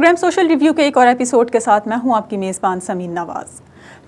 Programme social review के एक और एपिसोड के साथ मैं हूं आपकी मेज़बान समीन नवाज।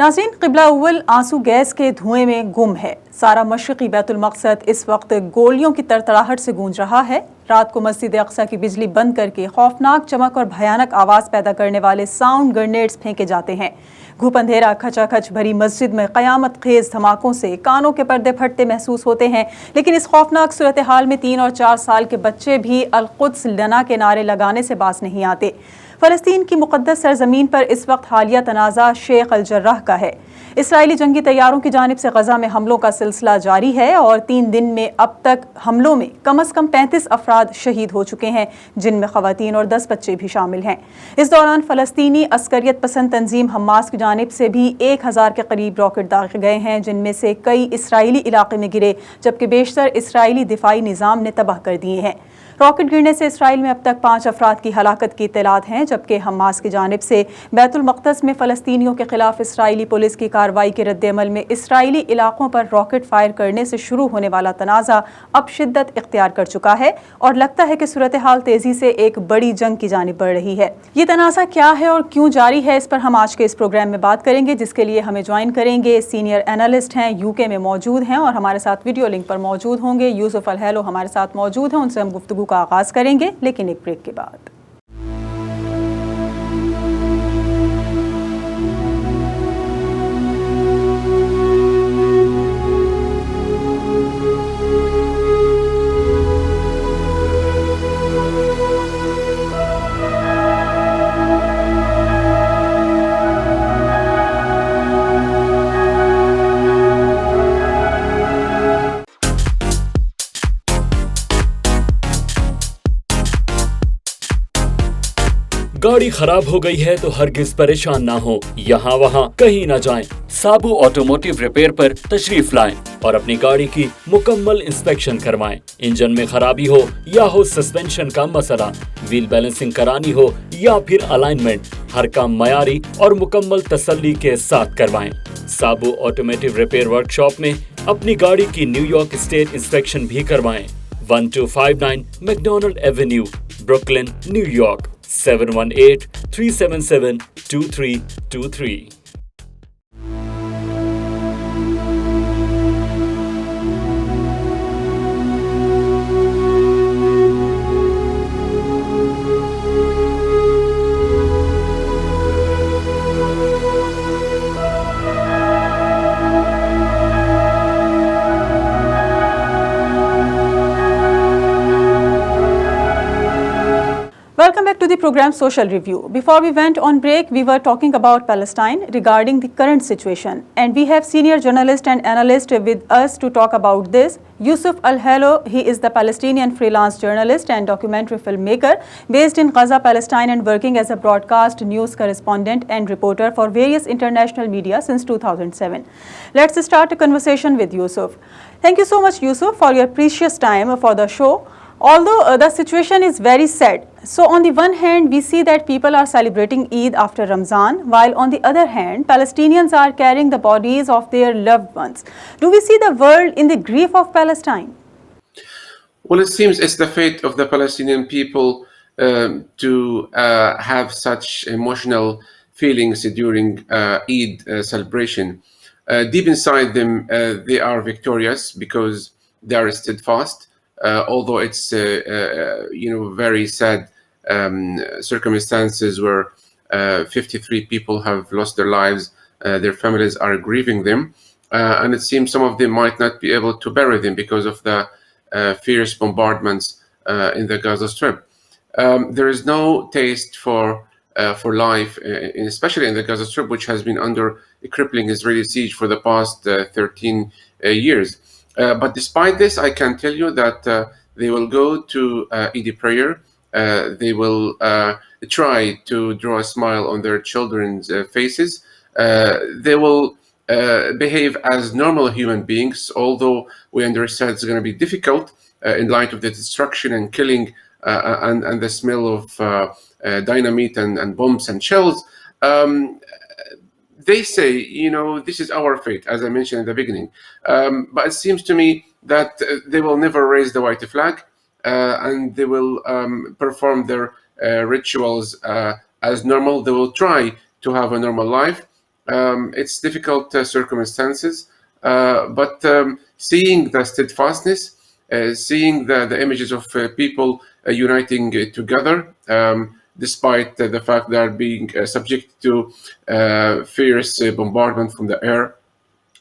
नाज़रीन, क़िबला अव्वल आंसू गैस के धुएं में गुम है। सारा मशरक़ी बैतुल मक़सद इस वक्त गोलियों की तड़तड़ाहट से गूंज रहा है। रात को मस्जिद अक़सा की बिजली बंद करके खौफनाक चमक और भयानक आवाज़ पैदा करने वाले साउंड ग्रेनेड्स फेंके जाते हैं। घूप अंधेरा खचाखच भरी मस्जिद में क़यामत खेज़ धमाकों से कानों के पर्दे फटते महसूस होते हैं। लेकिन इस खौफनाक सूरत हाल में 3 और 4 साल के बच्चे भी अल-कुद्स लना के नारे लगाने से बाज नहीं आते। फ़लस्तीन की मुक़द्दस सरज़मीन पर इस वक्त हालिया तनाज़ा शेख अल जर्राह का है। इसराइली जंगी तैयारों की जानिब से गज़ा में हमलों का सिलसिला जारी है और 3 दिन में अब तक हमलों में कम अज़ कम 35 अफराद शहीद हो चुके हैं, जिनमें ख़वातीन और 10 बच्चे भी शामिल हैं। इस दौरान फ़लस्तीनी अस्करियत पसंद तंजीम हमास की जानिब से भी 1000 के करीब रॉकेट दागे गए हैं, जिनमें से कई इसराइली इलाके में गिरे, जबकि बेशतर इसराइली दिफाई निज़ाम ने तबाह कर दिए हैं। रॉकेट गिरने से इसराइल में अब तक 5 अफराद की हलाकत की इत्तलात हैं, जबकि हमास की जानिब से बैतुल मक़दस में फ़लस्तीनियों के खिलाफ इसराइली पुलिस की कार्रवाई के रद्द-ए-अमल में इसराइली इलाकों पर रॉकेट फायर करने से शुरू होने वाला तनाज़ा अब शिद्दत इख्तियार कर चुका है और लगता है कि सूरत हाल तेज़ी से एक बड़ी जंग की जानिब बढ़ रही है। ये तनाज़ा क्या है और क्यों जारी है, इस पर हम आज के इस प्रोग्राम में बात करेंगे, जिसके लिए हमें ज्वाइन करेंगे सीनियर एनालिस्ट हैं, यूके में मौजूद हैं और हमारे साथ वीडियो लिंक पर मौजूद होंगे। यूसुफ अल-हैलो हमारे साथ मौजूद हैं, उनसे हम गुफ्तगू का आगाज़ करेंगे, लेकिन एक ब्रेक के बाद। गाड़ी खराब हो गई है तो हरगिज परेशान ना हो, यहाँ वहाँ कहीं ना जाएं। साबू ऑटोमोटिव रिपेयर पर तशरीफ लाएं और अपनी गाड़ी की मुकम्मल इंस्पेक्शन करवाएं। इंजन में खराबी हो या हो सस्पेंशन का मसला, व्हील बैलेंसिंग करानी हो या फिर अलाइनमेंट, हर काम मयारी और मुकम्मल तसल्ली के साथ करवाएं। साबू ऑटोमोटिव रिपेयर वर्कशॉप में अपनी गाड़ी की न्यूयॉर्क स्टेट इंस्पेक्शन भी करवाएं। 1259 McDonald Avenue, Brooklyn, New York. 718-377-2323। Welcome back to the program Social Review. Before we went on break, we were talking about Palestine regarding the current situation, and we have senior journalist and analyst with us to talk about this. Yusuf Al-Halo, he is the Palestinian freelance journalist and documentary filmmaker based in Gaza, Palestine, and working as a broadcast news correspondent and reporter for various international media since 2007. Let's start a conversation with Yusuf. Thank you so much, Yusuf, for your precious time for the show. Although the situation is very sad, so on the one hand we see that people are celebrating Eid after Ramzan, while on the other hand Palestinians are carrying the bodies of their loved ones. Do we see the world in the grief of Palestine? Well, it seems it's the fate of the Palestinian people to have such emotional feelings during Eid celebration. Deep inside them, they are victorious because they are steadfast. Although it's very sad circumstances where 53 people have lost their lives, their families are grieving them, and it seems some of them might not be able to bury them because of the fierce bombardments in the Gaza Strip. There is no taste for life, especially in the Gaza Strip, which has been under a crippling Israeli siege for the past 13 years. But despite this, I can tell you that they will go to Eid prayer. They will try to draw a smile on their children's faces. They will behave as normal human beings, although we understand it's going to be difficult in light of the destruction and killing and the smell of dynamite and bombs and shells. They say, this is our fate, as I mentioned in the beginning. But it seems to me that they will never raise the white flag and they will perform their rituals as normal. They will try to have a normal life. It's difficult circumstances, but seeing the steadfastness, seeing the images of people uniting together, despite the fact they are being subject to fierce bombardment from the air,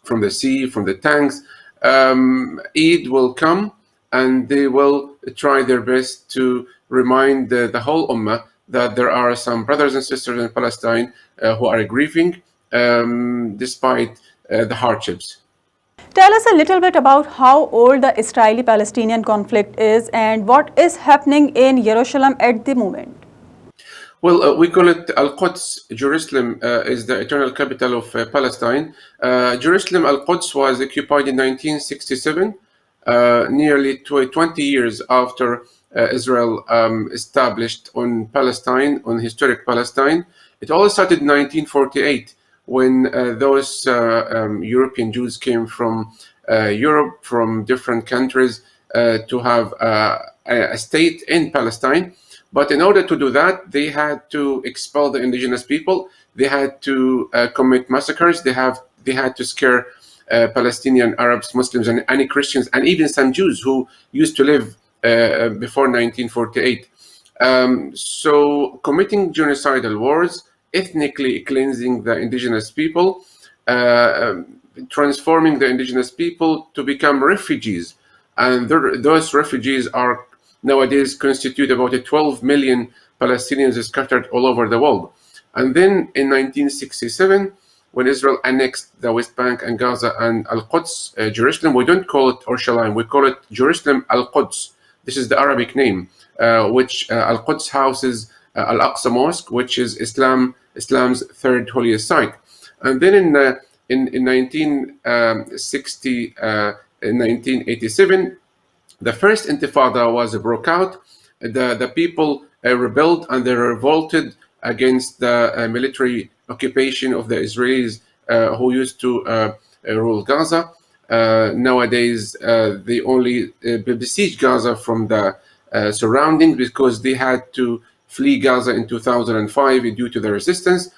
from the sea, from the tanks. Eid will come, and they will try their best to remind the whole Ummah that there are some brothers and sisters in Palestine who are grieving despite the hardships. Tell us a little bit about how old the Israeli-Palestinian conflict is and what is happening in Jerusalem at the moment. Well, we call it Al-Quds. Jerusalem is the eternal capital of Palestine. Jerusalem, Al-Quds, was occupied in 1967, nearly 20 years after Israel established on Palestine, on historic Palestine. It all started in 1948 when those European Jews came from Europe, from different countries, to have a state in Palestine. But in order to do that, they had to expel the indigenous people. They had to commit massacres. They had to scare Palestinian Arabs, Muslims, and any Christians, and even some Jews who used to live before 1948. So committing genocidal wars, ethnically cleansing the indigenous people, transforming the indigenous people to become refugees. And those refugees are nowadays constitute about 12 million Palestinians scattered all over the world. And then in 1967, when Israel annexed the West Bank and Gaza and Al-Quds, Jerusalem, we don't call it Urshalim, we call it Jerusalem Al-Quds. This is the Arabic name, which Al-Quds houses Al-Aqsa Mosque, which is Islam's third holiest site. And then in 1987, the first Intifada was broke out. The people rebelled and they revolted against the military occupation of the Israelis who used to rule Gaza. Nowadays, they only besiege Gaza from the surroundings because they had to flee Gaza in 2005 due to the resistance.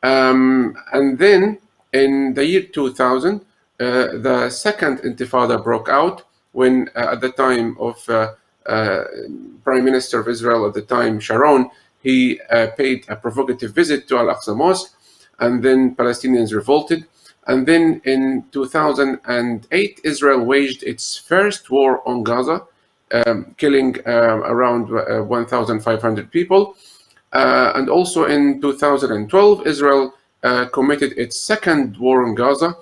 And then in the year 2000, the second Intifada broke out when at the time of Prime Minister of Israel at the time, Sharon, he paid a provocative visit to Al-Aqsa Mosque, and then Palestinians revolted. And then in 2008, Israel waged its first war on Gaza, killing around 1,500 people. And also in 2012, Israel committed its second war on Gaza,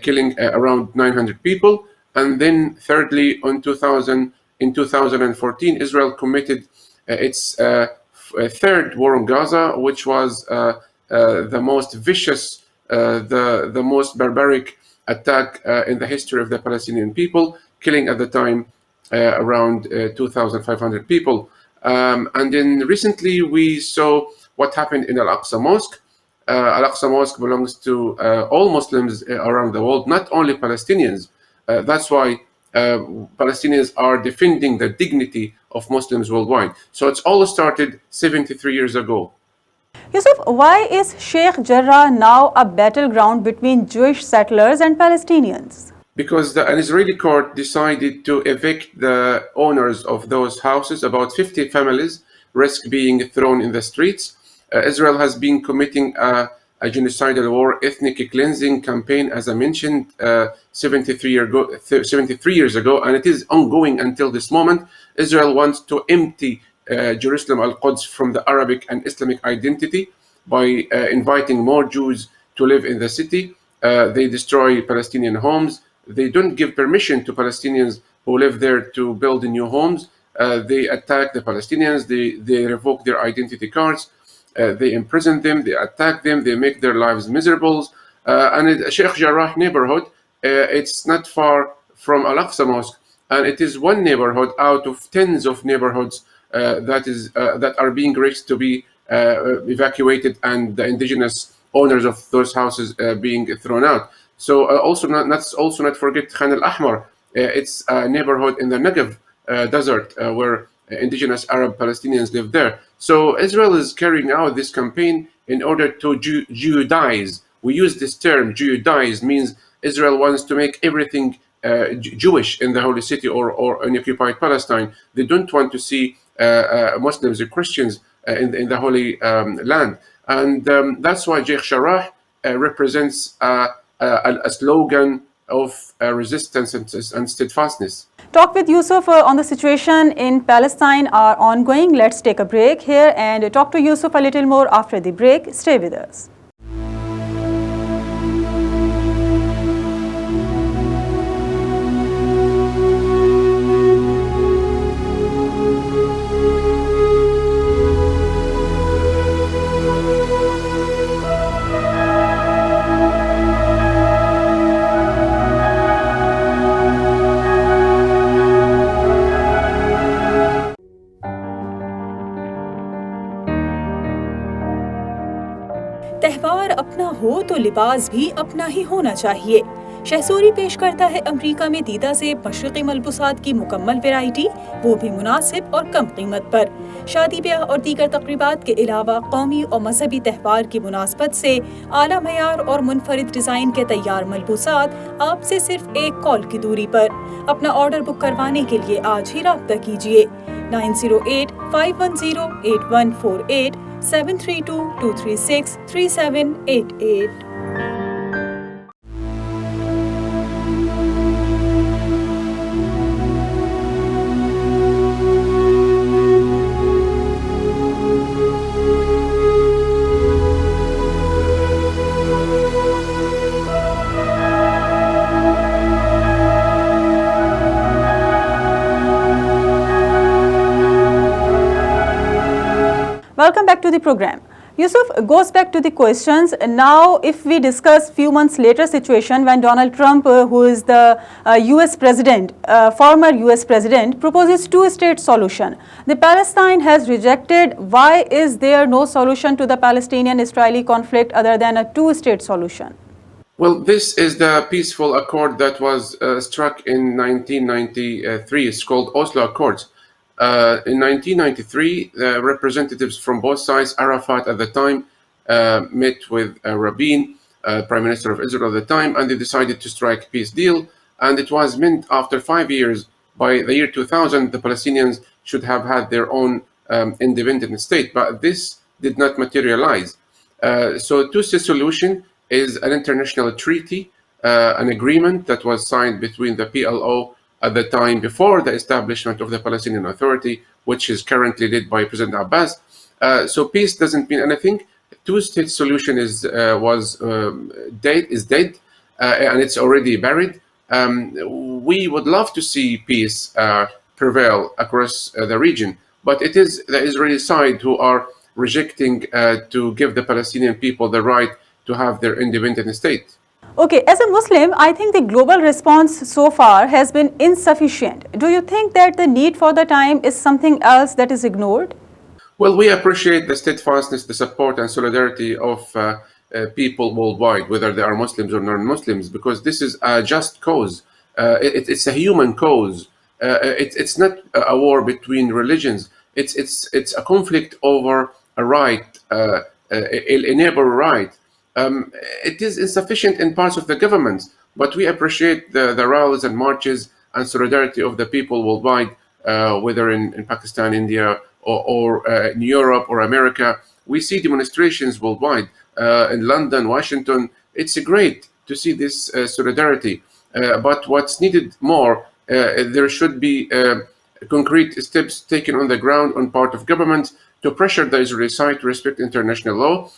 killing around 900 people. And then thirdly, in 2014, Israel committed its third war on Gaza, which was the most vicious, the most barbaric attack in the history of the Palestinian people, killing at the time around 2,500 people. And then recently we saw what happened in Al-Aqsa Mosque. Al-Aqsa Mosque belongs to all Muslims around the world, not only Palestinians. That's why Palestinians are defending the dignity of Muslims worldwide. So it's all started 73 years ago. Yusuf, why is Sheikh Jarrah now a battleground between Jewish settlers and Palestinians? Because an Israeli court decided to evict the owners of those houses. About 50 families risk being thrown in the streets. Israel has been committing a genocidal war, ethnic cleansing campaign, as I mentioned, 73 years ago, and it is ongoing until this moment. Israel wants to empty Jerusalem Al-Quds from the Arabic and Islamic identity by inviting more Jews to live in the city. They destroy Palestinian homes. They don't give permission to Palestinians who live there to build new homes. They attack the Palestinians. They revoke their identity cards. They imprison them, they attack them, they make their lives miserable. And Sheikh Jarrah neighborhood, it's not far from Al-Aqsa Mosque, and it is one neighborhood out of tens of neighborhoods that are being reached to be evacuated, and the indigenous owners of those houses being thrown out. So let's also not forget Khan al-Ahmar. It's a neighborhood in the Negev desert where indigenous Arab Palestinians live there. So Israel is carrying out this campaign in order to Judaize. We use this term, Judaize, means Israel wants to make everything Jewish in the Holy City or in occupied Palestine. They don't want to see Muslims or Christians in the Holy Land. And that's why Sheikh Jarrah represents a slogan of resistance and steadfastness. Talk with Yusuf on the situation in Palestine are ongoing. Let's take a break here and talk to Yusuf a little more after the break. Stay with us. त्यौहार अपना हो तो लिबास भी अपना ही होना चाहिए। शहसूरी पेश करता है अमेरिका में दीदा से मशरक़ी मलबूसात की मुकम्मल वैरायटी, वो भी मुनासिब और कम कीमत पर। शादी ब्याह और दीगर तक़रीबात के अलावा कौमी और मजहबी त्यौहार की मुनासबत से आला मयार और मुनफरिद डिज़ाइन के तैयार मलबूसात आपसे सिर्फ एक कॉल की दूरी पर। अपना ऑर्डर बुक करवाने के लिए आज ही राब्ता कीजिए 908-510-8148 732-236-3788। Welcome back to the program. Yusuf, goes back to the questions. Now, if we discuss few months later situation when Donald Trump, who is the US president, former US president, proposes two-state solution. The Palestine has rejected. Why is there no solution to the Palestinian-Israeli conflict other than a two-state solution? Well, this is the peaceful accord that was struck in 1993. It's called Oslo Accords. In 1993, the representatives from both sides, Arafat at the time, met with Rabin, Prime Minister of Israel at the time, and they decided to strike a peace deal. And it was meant after 5 years, by the year 2000, the Palestinians should have had their own independent state. But this did not materialize. So two-state solution is an international treaty, an agreement that was signed between the PLO at the time before the establishment of the Palestinian Authority, which is currently led by President Abbas. So peace doesn't mean anything. Two-state solution is dead, and it's already buried. We would love to see peace prevail across the region, but it is the Israeli side who are rejecting to give the Palestinian people the right to have their independent state. Okay, as a Muslim, I think the global response so far has been insufficient. Do you think that the need for the time is something else that is ignored? Well, we appreciate the steadfastness, the support and solidarity of people worldwide, whether they are Muslims or non-Muslims, because this is a just cause. It's a human cause. It's not a war between religions. It's a conflict over a right, inalienable right. It is insufficient in parts of the governments, but we appreciate the rallies and marches and solidarity of the people worldwide, whether in Pakistan, India, or in Europe or America. We see demonstrations worldwide, in London, Washington. It's great to see this solidarity, but what's needed more, there should be concrete steps taken on the ground on part of government to pressure the Israeli side to respect international law.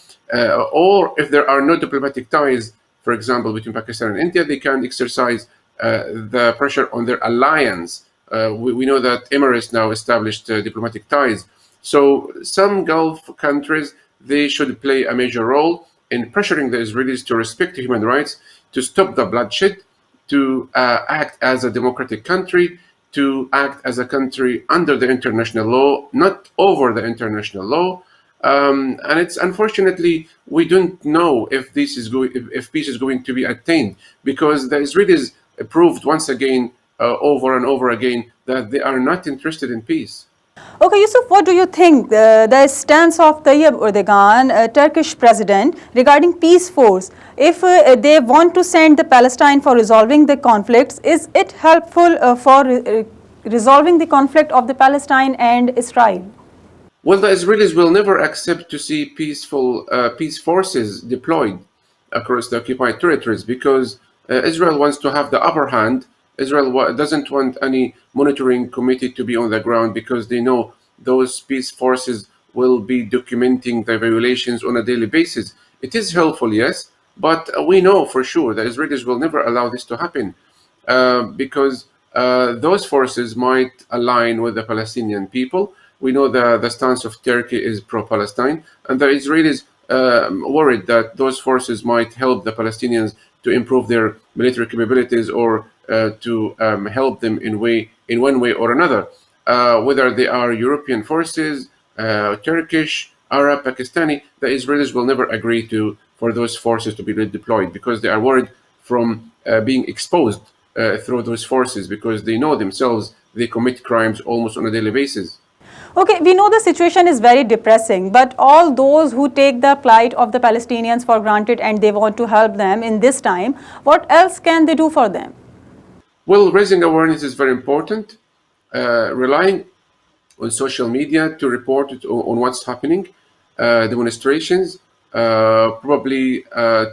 Or if there are no diplomatic ties, for example, between Pakistan and India, they can exercise the pressure on their alliance. We know that Emirates now established diplomatic ties. So some Gulf countries, they should play a major role in pressuring the Israelis to respect human rights, to stop the bloodshed, to act as a democratic country, to act as a country under the international law, not over the international law. And it's unfortunately we don't know if peace is going to be attained, because the Israelis proved once again over and over again that they are not interested in peace. Okay, Yusuf, what do you think the stance of Tayyip Erdogan, Turkish president, regarding peace force? If they want to send the Palestine for resolving the conflicts, is it helpful for resolving the conflict of the Palestine and Israel? Well, the Israelis will never accept to see peace forces deployed across the occupied territories because Israel wants to have the upper hand. Israel doesn't want any monitoring committee to be on the ground because they know those peace forces will be documenting the violations on a daily basis. It is helpful, yes, but we know for sure the Israelis will never allow this to happen because those forces might align with the Palestinian people. We know the stance of Turkey is pro-Palestine, and the Israelis worried that those forces might help the Palestinians to improve their military capabilities or to help them in one way or another. Whether they are European forces, Turkish, Arab, Pakistani, the Israelis will never agree for those forces to be deployed because they are worried from being exposed through those forces because they know themselves they commit crimes almost on a daily basis. Okay, we know the situation is very depressing, but all those who take the plight of the Palestinians for granted and they want to help them in this time, what else can they do for them? Well, raising awareness is very important. Relying on social media to report on what's happening, demonstrations, probably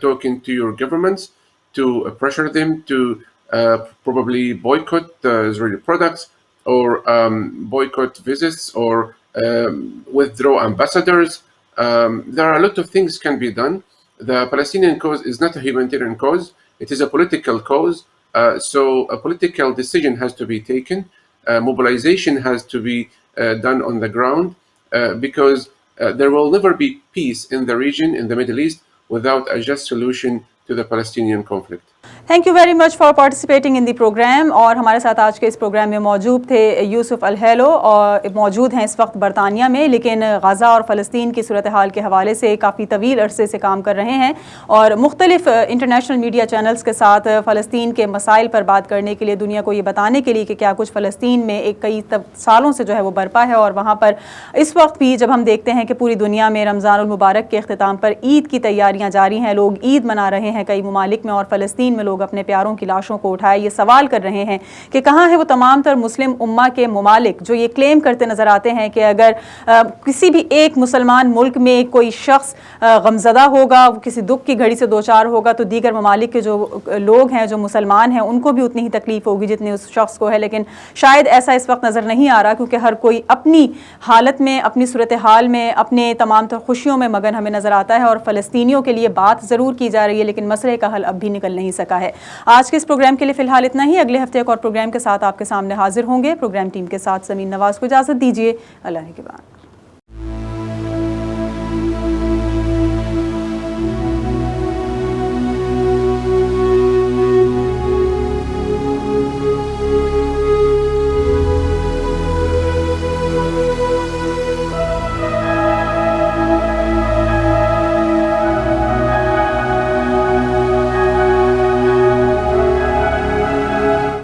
talking to your governments to pressure them to probably boycott Israeli products or boycott visits or withdraw ambassadors. There are a lot of things can be done. The Palestinian cause is not a humanitarian cause. It is a political cause. So a political decision has to be taken. Mobilization has to be done on the ground because there will never be peace in the region, in the Middle East, without a just solution to the Palestinian conflict. Thank you very much for participating in the program. और हमारे साथ आज के इस programme में मौजूद थे यूसुफ अल-हेलो और मौजूद हैं इस वक्त बरतानिया में, लेकिन गज़ा और फ़लस्तीन की सूरत हाल के हवाले से काफ़ी तवील अरसे से काम कर रहे हैं और मुख्तलिफ इंटरनेशनल मीडिया चैनल्स के साथ फ़लस्तीन के मसाइल पर बात करने के लिए, दुनिया को ये बताने के लिए कि क्या कुछ फ़लस्तीन में एक कई सालों से जो है वो बरपा है। और वहाँ पर इस वक्त भी जब हम देखते हैं कि पूरी दुनिया में रमज़ानुल मुबारक के अख्तिताम पर ईद की तैयारियाँ जारी हैं, लोग ईद मना रहे हैं कई ममालिक में, और फ़लस्तीन में लोग अपने प्यारों की लाशों को उठाए ये सवाल कर रहे हैं कि कहाँ है वो तमाम तर मुस्लिम उम्मा के ममालिक जो ये क्लेम करते नज़र आते हैं कि अगर किसी भी एक मुसलमान मुल्क में कोई शख्स गमज़दा होगा, किसी दुख की घड़ी से दो चार होगा, तो दीगर ममालिक के जो लोग हैं, जो मुसलमान हैं, उनको भी उतनी ही तकलीफ़ होगी जितनी उस शख्स को है। लेकिन शायद ऐसा इस वक्त नज़र नहीं आ रहा क्योंकि हर कोई अपनी हालत में, अपनी सूरत हाल में, अपने तमाम तर खुशियों में मगन हमें नज़र आता है। और फ़लस्तीनियों के लिए बात ज़रूर की जा रही है लेकिन मसले का हल अब भी निकल नहीं सका है। आज के इस प्रोग्राम के लिए फ़िलहाल इतना ही। अगले हफ्ते एक और प्रोग्राम के साथ आपके सामने हाजिर होंगे। प्रोग्राम टीम के साथ समीन नवाज़ को इजाज़त दीजिए। अल्लाह के बाद।